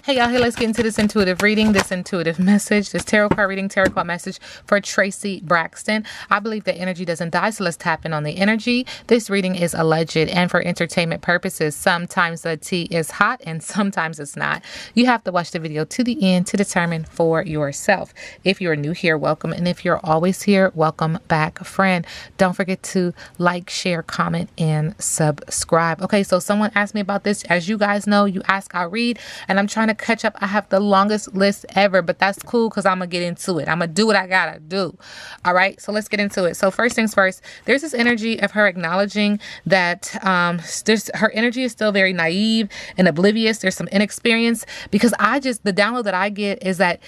Hey y'all, hey, let's get into this intuitive reading, this intuitive message, this tarot card reading, tarot card message for Traci Braxton. I believe that energy doesn't die, so let's tap in on the energy. This reading is alleged and for entertainment purposes. Sometimes the tea is hot and sometimes it's not. You have to watch the video to the end to determine for yourself. If you're new here, welcome. And if you're always here, welcome back, friend. Don't forget to like, share, comment, and subscribe. Okay, so someone asked me about this. As you guys know, you ask, I read, and I'm trying to catch up. I have the longest list ever, but that's cool because I'm gonna get into it. I'm gonna do what I gotta do. All right, so let's get into it. So first things first, there's this energy of her acknowledging that her energy is still very naive and oblivious. There's some inexperience because the download that I get is that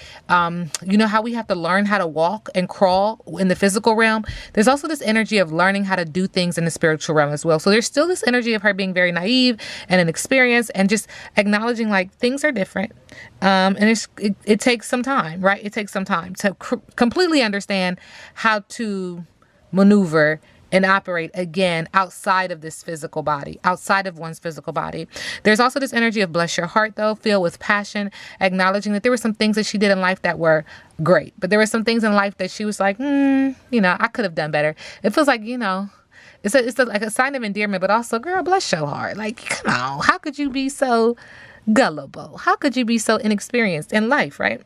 you know how we have to learn how to walk and crawl in the physical realm. There's also this energy of learning how to do things in the spiritual realm as well. So there's still this energy of her being very naive and inexperienced and just acknowledging like things are different. And it takes some time, right? It takes some time to completely understand how to maneuver and operate again outside of this physical body, outside of one's physical body. There's also this energy of bless your heart, though, filled with passion, acknowledging that there were some things that she did in life that were great, but there were some things in life that she was like, I could have done better. It feels like, it's like a sign of endearment, but also, girl, bless your heart. Like, come on, how could you be so gullible? How could you be so inexperienced in life, right?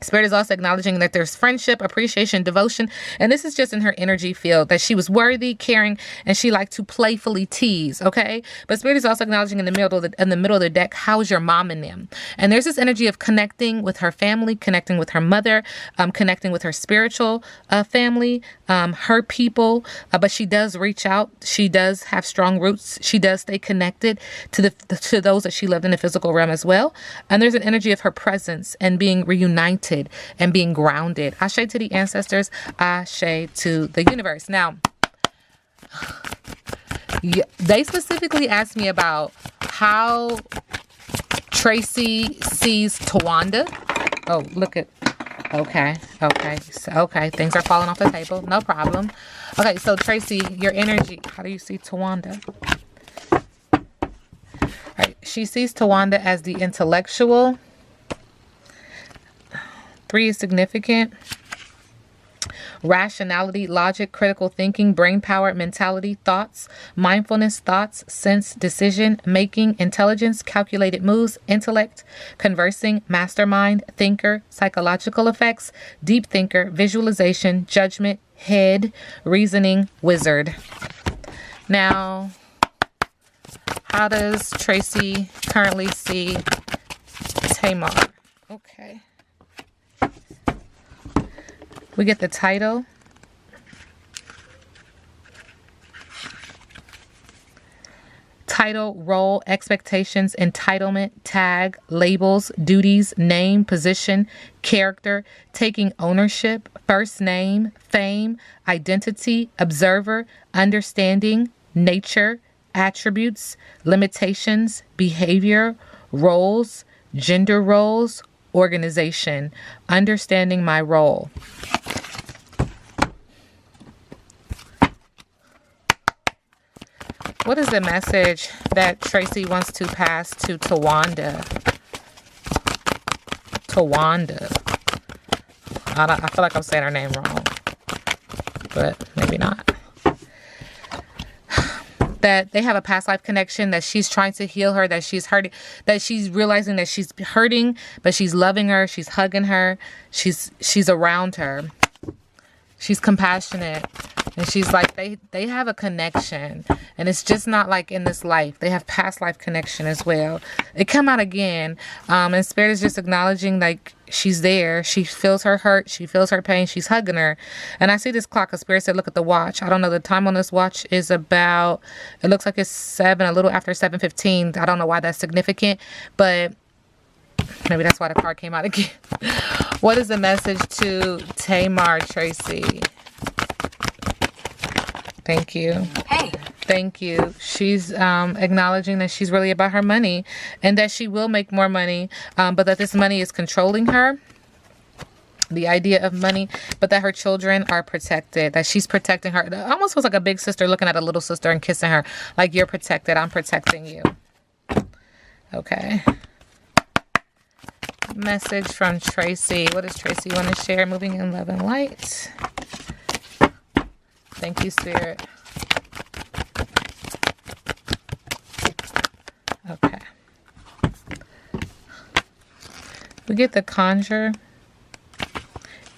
Spirit is also acknowledging that there's friendship, appreciation, devotion, and this is just in her energy field, that she was worthy, caring, and she liked to playfully tease, okay? But Spirit is also acknowledging in the middle of the deck, how's your mom and them? And there's this energy of connecting with her family, connecting with her mother, connecting with her spiritual family, her people, but she does reach out. She does have strong roots. She does stay connected to those that she loved in the physical realm as well. And there's an energy of her presence and being reunited and being grounded. Ashe to the ancestors, ashe to the universe. Now, they specifically asked me about how Traci sees Tawanda. Oh, look at, okay, things are falling off the table, no problem. Okay, so Traci, your energy, how do you see Tawanda? All right, she sees Tawanda as the intellectual. 3 is significant. Rationality, logic, critical thinking, brain power, mentality, thoughts, mindfulness, thoughts, sense, decision, making, intelligence, calculated moves, intellect, conversing, mastermind, thinker, psychological effects, deep thinker, visualization, judgment, head, reasoning, wizard. Now, how does Traci currently see Tamar? Okay. We get the title. Title, role, expectations, entitlement, tag, labels, duties, name, position, character, taking ownership, first name, fame, identity, observer, understanding, nature, attributes, limitations, behavior, roles, gender roles, organization, understanding my role. What is the message that Traci wants to pass to Tawanda? I feel like I'm saying her name wrong, but maybe not. That they have a past life connection, that she's trying to heal her, that she's hurting, that she's realizing that she's hurting, but she's loving her, she's hugging her, she's around her, she's compassionate, and she's like, they have a connection, and it's just not like in this life. They have past life connection as well. It come out again, and Spirit is just acknowledging like she's there. She feels her hurt. She feels her pain. She's hugging her. And I see this clock. A Spirit said, look at the watch. I don't know. The time on this watch is about, it looks like it's a little after 7:15. I don't know why that's significant, but maybe that's why the card came out again. What is the message to Tamar, Traci? Thank you. Hey. Thank you. She's acknowledging that she's really about her money and that she will make more money, but that this money is controlling her. The idea of money, but that her children are protected, that she's protecting her. It almost feels like a big sister looking at a little sister and kissing her. Like, you're protected. I'm protecting you. Okay. Message from Tracy. What does Tracy want to share? Moving in love and light. Thank you, Spirit. Okay. We get the Conjure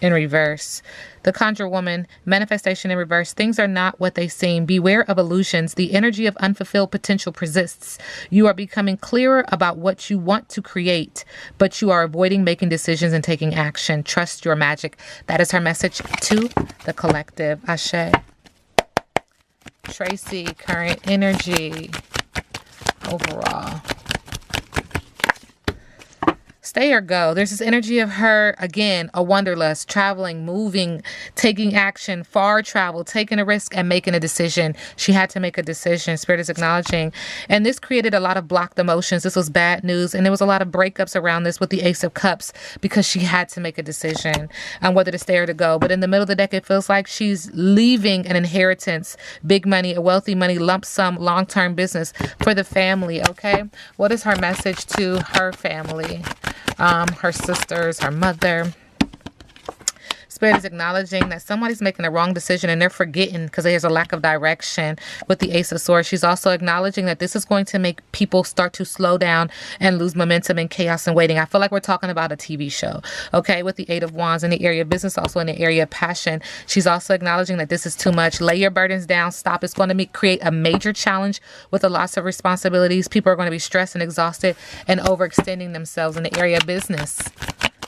in reverse. The Conjure Woman, manifestation in reverse. Things are not what they seem. Beware of illusions. The energy of unfulfilled potential persists. You are becoming clearer about what you want to create, but you are avoiding making decisions and taking action. Trust your magic. That is her message to the collective. Ashe. Tracy, current energy overall. Stay or go. There's this energy of her, again, a wanderlust, traveling, moving, taking action, far travel, taking a risk and making a decision. She had to make a decision. Spirit is acknowledging. And this created a lot of blocked emotions. This was bad news. And there was a lot of breakups around this with the Ace of Cups because she had to make a decision on whether to stay or to go. But in the middle of the deck, it feels like she's leaving an inheritance, big money, a wealthy money, lump sum, long-term business for the family. Okay. What is her message to her family? Her sisters, her mother. Spirit is acknowledging that somebody's making a wrong decision and they're forgetting because there's a lack of direction with the Ace of Swords. She's also acknowledging that this is going to make people start to slow down and lose momentum in chaos and waiting. I feel like we're talking about a TV show, okay, with the Eight of Wands in the area of business, also in the area of passion. She's also acknowledging that this is too much. Lay your burdens down. Stop. It's going to create a major challenge with a loss of responsibilities. People are going to be stressed and exhausted and overextending themselves in the area of business.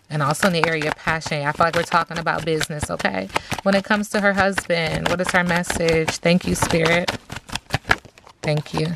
And also in the area of passion. I feel like we're talking about business, okay? When it comes to her husband, what is her message? Thank you, Spirit. Thank you.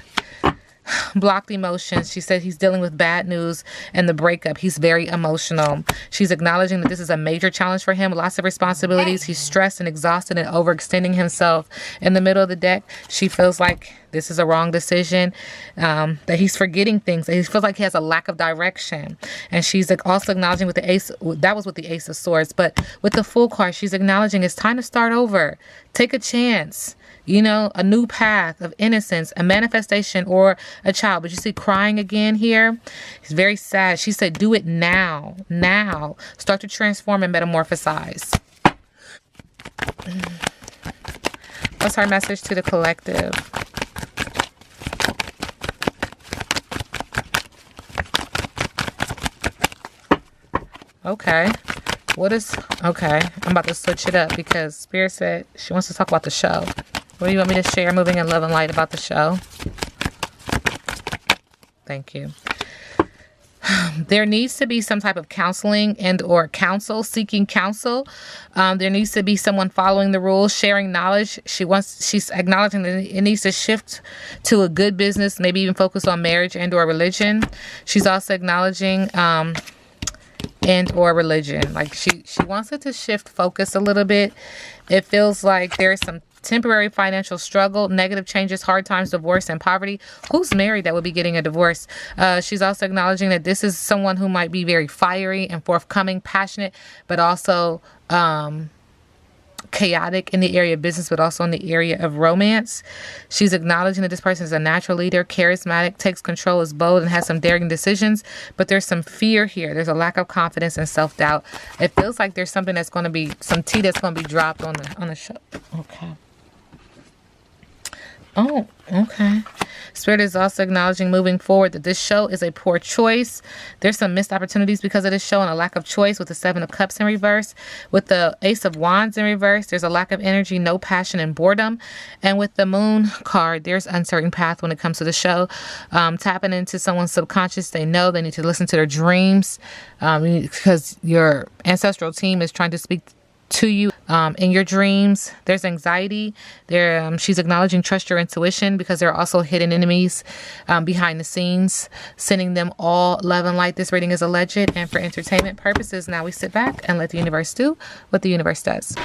Blocked emotions. She said he's dealing with bad news and the breakup. He's very emotional. She's acknowledging that this is a major challenge for him. Lots of responsibilities. He's stressed and exhausted and overextending himself. In the middle of the deck, she feels like this is a wrong decision, that he's forgetting things. He feels like he has a lack of direction. And she's also acknowledging with the Ace, that was with the Ace of Swords, but with the Fool card, she's acknowledging it's time to start over. Take a chance. You know, a new path of innocence, a manifestation, or a child. But you see crying again here. It's very sad. She said, do it now. Now. Start to transform and metamorphosize. What's our message to the collective? Okay. Okay. I'm about to switch it up because Spirit said she wants to talk about the show. What do you want me to share? Moving in love and light about the show. Thank you. There needs to be some type of counseling and or counsel, seeking counsel. There needs to be someone following the rules, sharing knowledge. She's acknowledging that it needs to shift to a good business, maybe even focus on marriage and or religion. She's also acknowledging and or religion. Like she wants it to shift focus a little bit. It feels like there's some temporary financial struggle, negative changes, hard times, divorce, and poverty. Who's married that would be getting a divorce? She's also acknowledging that this is someone who might be very fiery and forthcoming, passionate, but also chaotic in the area of business, but also in the area of romance. She's acknowledging that this person is a natural leader, charismatic, takes control, is bold, and has some daring decisions, but there's some fear here. There's a lack of confidence and self-doubt. It feels like there's something that's going to be, some tea that's going to be dropped on the show. Okay. Oh, okay. Spirit is also acknowledging moving forward that this show is a poor choice. There's some missed opportunities because of this show and a lack of choice with the Seven of Cups in reverse. With the Ace of Wands in reverse, there's a lack of energy, no passion, and boredom. And with the Moon card, there's uncertain path when it comes to the show. Tapping into someone's subconscious. They know they need to listen to their dreams because your ancestral team is trying to speak to you in your dreams. There's anxiety there. She's acknowledging trust your intuition because there are also hidden enemies behind the scenes, sending them all love and light. This reading is alleged and for entertainment purposes. Now we sit back and let the universe do what the universe does.